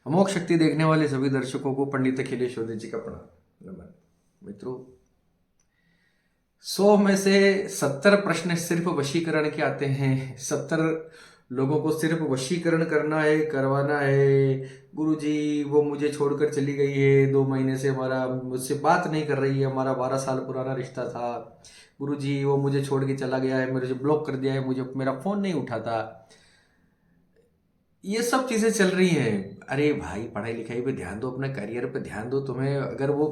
अमोघ शक्ति देखने वाले सभी दर्शकों को पंडित अखिलेश चौधरी जी का प्रणाम। नमन मित्रों, 100 में से 70 प्रश्न सिर्फ वशीकरण के आते हैं। 70 लोगों को सिर्फ वशीकरण करना है, करवाना है। गुरुजी वो मुझे छोड़कर चली गई है, 2 महीने से हमारा मुझसे बात नहीं कर रही है, हमारा 12 साल पुराना रिश्ता था। गुरुजी वो मुझे छोड़ के चला गया है, मुझे ब्लॉक कर दिया है, मुझे मेरा फोन नहीं उठाता। ये सब चीजें चल रही हैं। अरे भाई, पढ़ाई लिखाई पे ध्यान दो, अपने करियर पे ध्यान दो। तुम्हें अगर वो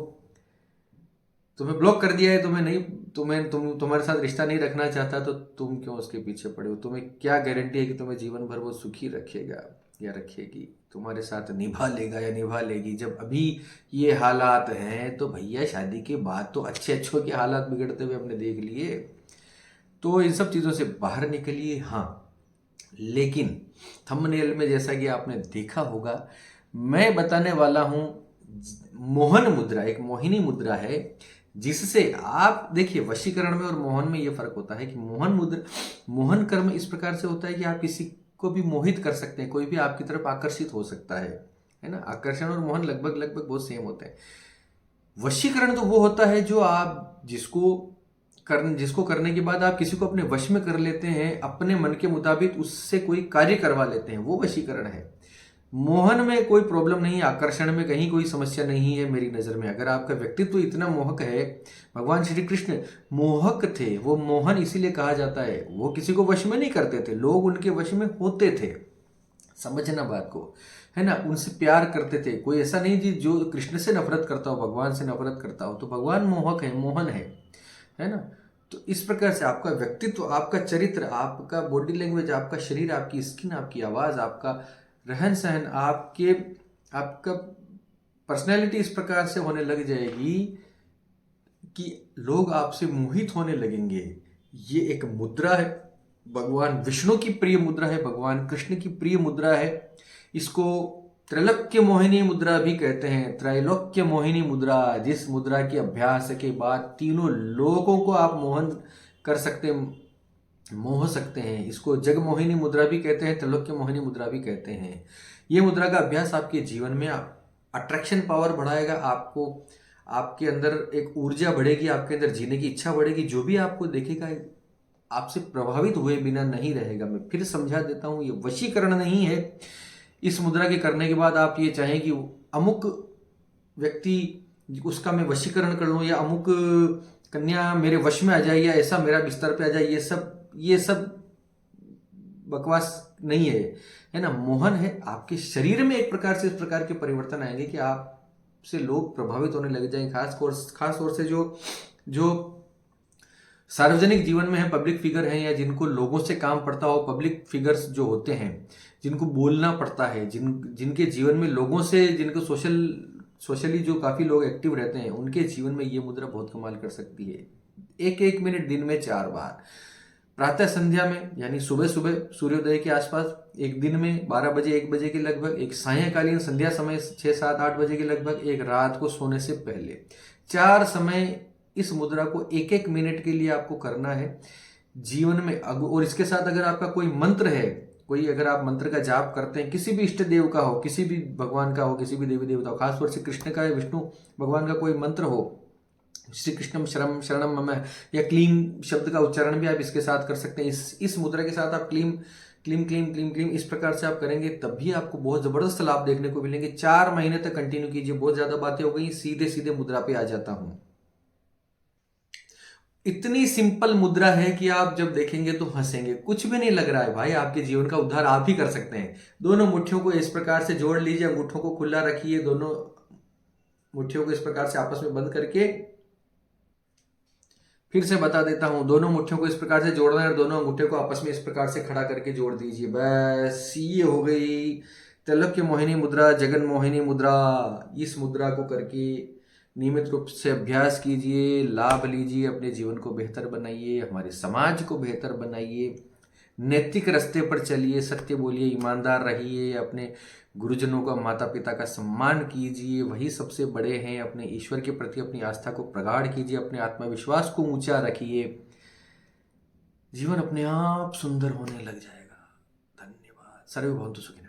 तुम्हें ब्लॉक कर दिया है, तुम्हें नहीं तुम्हारे साथ रिश्ता नहीं रखना चाहता, तो तुम क्यों उसके पीछे पड़े हो? तुम्हें क्या गारंटी है कि तुम्हें जीवन भर वो सुखी रखेगा या रखेगी, तुम्हारे साथ निभा लेगा या निभा लेगी? जब अभी ये हालात हैं तो भैया शादी के बाद तो अच्छे अच्छों के हालात बिगड़ते हुए हमने देख लिए। तो इन सब चीज़ों से बाहर निकलिए। हाँ, लेकिन थंबनेल में जैसा कि आपने देखा होगा, मैं बताने वाला हूं मोहन मुद्रा, एक मोहिनी मुद्रा है जिससे आप देखिए, वशीकरण में और मोहन में यह फर्क होता है कि मोहन कर्म इस प्रकार से होता है कि आप किसी को भी मोहित कर सकते हैं, कोई भी आपकी तरफ आकर्षित हो सकता है ना। आकर्षण और मोहन लगभग लगभग बहुत सेम होते हैं। वशीकरण तो वो होता है जो आप जिसको करने के बाद आप किसी को अपने वश में कर लेते हैं, अपने मन के मुताबिक उससे कोई कार्य करवा लेते हैं, वो वशीकरण है। मोहन में कोई प्रॉब्लम नहीं, आकर्षण में कहीं कोई समस्या नहीं है मेरी नज़र में। अगर आपका व्यक्तित्व इतना मोहक है, भगवान श्री कृष्ण मोहक थे, वो मोहन इसीलिए कहा जाता है। वो किसी को वश में नहीं करते थे, लोग उनके वश में होते थे। समझना बात को, है ना। उनसे प्यार करते थे। कोई ऐसा नहीं जी जो कृष्ण से नफरत करता हो, भगवान से नफरत करता हो। तो भगवान मोहक है, मोहन है ना। तो इस प्रकार से आपका व्यक्तित्व, आपका चरित्र, आपका बॉडी लैंग्वेज, आपका शरीर, आपकी स्किन, आपकी आवाज़, आपका रहन सहन, आपका पर्सनैलिटी इस प्रकार से होने लग जाएगी कि लोग आपसे मोहित होने लगेंगे। ये एक मुद्रा है, भगवान विष्णु की प्रिय मुद्रा है, भगवान कृष्ण की प्रिय मुद्रा है। इसको त्रैलोक्य मोहिनी मुद्रा भी कहते हैं। त्रैलोक्य मोहिनी मुद्रा, जिस मुद्रा के अभ्यास के बाद तीनों लोगों को आप मोह सकते हैं। इसको जगमोहिनी मुद्रा भी कहते हैं, त्रैलोक्य मोहिनी मुद्रा भी कहते हैं। ये मुद्रा का अभ्यास आपके जीवन में अट्रैक्शन पावर बढ़ाएगा। आपको आपके अंदर एक ऊर्जा बढ़ेगी, आपके अंदर जीने की इच्छा बढ़ेगी। जो भी आपको देखेगा आपसे प्रभावित हुए बिना नहीं रहेगा। मैं फिर समझा देता हूं, ये वशीकरण नहीं है। इस मुद्रा के करने के बाद आप ये चाहें कि अमुक व्यक्ति, उसका मैं वशीकरण कर लूं, या अमुक कन्या मेरे वश में आ जाए, या ऐसा मेरा बिस्तर पे आ जाए, ये सब बकवास नहीं है ना। मोहन है, आपके शरीर में एक प्रकार से इस प्रकार के परिवर्तन आएंगे कि आपसे लोग प्रभावित होने लग जाएंगे। खास तौर से जो जो सार्वजनिक जीवन में है, पब्लिक फिगर हैं, या जिनको लोगों से काम पड़ता हो, पब्लिक फिगर्स जो होते हैं, जिनको बोलना पड़ता है, जिनके जीवन में लोगों से, जिनको सोशली जो काफी लोग एक्टिव रहते हैं, उनके जीवन में ये मुद्रा बहुत कमाल कर सकती है। एक एक मिनट दिन में 4 बार, प्रातः संध्या में यानी सुबह सुबह सूर्योदय के आसपास, एक दिन में 12 बजे 1 बजे के लगभग, एक सायंकालीन संध्या समय 6 7 8 बजे के लगभग, एक रात को सोने से पहले। 4 समय इस मुद्रा को एक एक मिनट के लिए आपको करना है जीवन में। और इसके साथ अगर आपका कोई मंत्र है, कोई अगर आप मंत्र का जाप करते हैं, किसी भी इष्ट देव का हो, किसी भी भगवान का हो, किसी भी देवी देवता हो, खासतौर से कृष्ण का या विष्णु भगवान का कोई मंत्र हो, श्री कृष्णम शरणम शरणम मम, या क्लीम शब्द का उच्चारण भी आप इसके साथ कर सकते हैं। इस मुद्रा के साथ आप क्लीम क्लीम क्लीम क्लीम क्लीम इस प्रकार से आप करेंगे, तभी आपको बहुत जबरदस्त लाभ देखने को मिलेंगे। 4 महीने तक कंटिन्यू कीजिए। बहुत ज्यादा बातें हो गई, सीधे सीधे मुद्रा पे आ जाता हूं। इतनी सिंपल मुद्रा है कि आप जब देखेंगे तो हंसेंगे। कुछ भी नहीं लग रहा है भाई, आपके जीवन का उद्धार आप ही कर सकते हैं। दोनों मुट्ठियों को इस प्रकार से जोड़ लीजिए, अंगूठों को खुला रखिए, दोनों मुट्ठियों को इस प्रकार से आपस में बंद करके, फिर से बता देता हूं, दोनों मुट्ठियों को इस प्रकार से जोड़ना है और दोनों अंगूठे को आपस में इस प्रकार से खड़ा करके जोड़ दीजिए। बस ये हो गई त्रैलोक्य मोहिनी मुद्रा, जगन मोहिनी मुद्रा। इस मुद्रा को करके नियमित रूप से अभ्यास कीजिए, लाभ लीजिए, अपने जीवन को बेहतर बनाइए, हमारे समाज को बेहतर बनाइए। नैतिक रास्ते पर चलिए, सत्य बोलिए, ईमानदार रहिए, अपने गुरुजनों का, माता पिता का सम्मान कीजिए, वही सबसे बड़े हैं। अपने ईश्वर के प्रति अपनी आस्था को प्रगाढ़ कीजिए, अपने आत्मविश्वास को ऊंचा रखिए, जीवन अपने आप सुंदर होने लग जाएगा। धन्यवाद। सर्वे भवन्तु सुखिनः।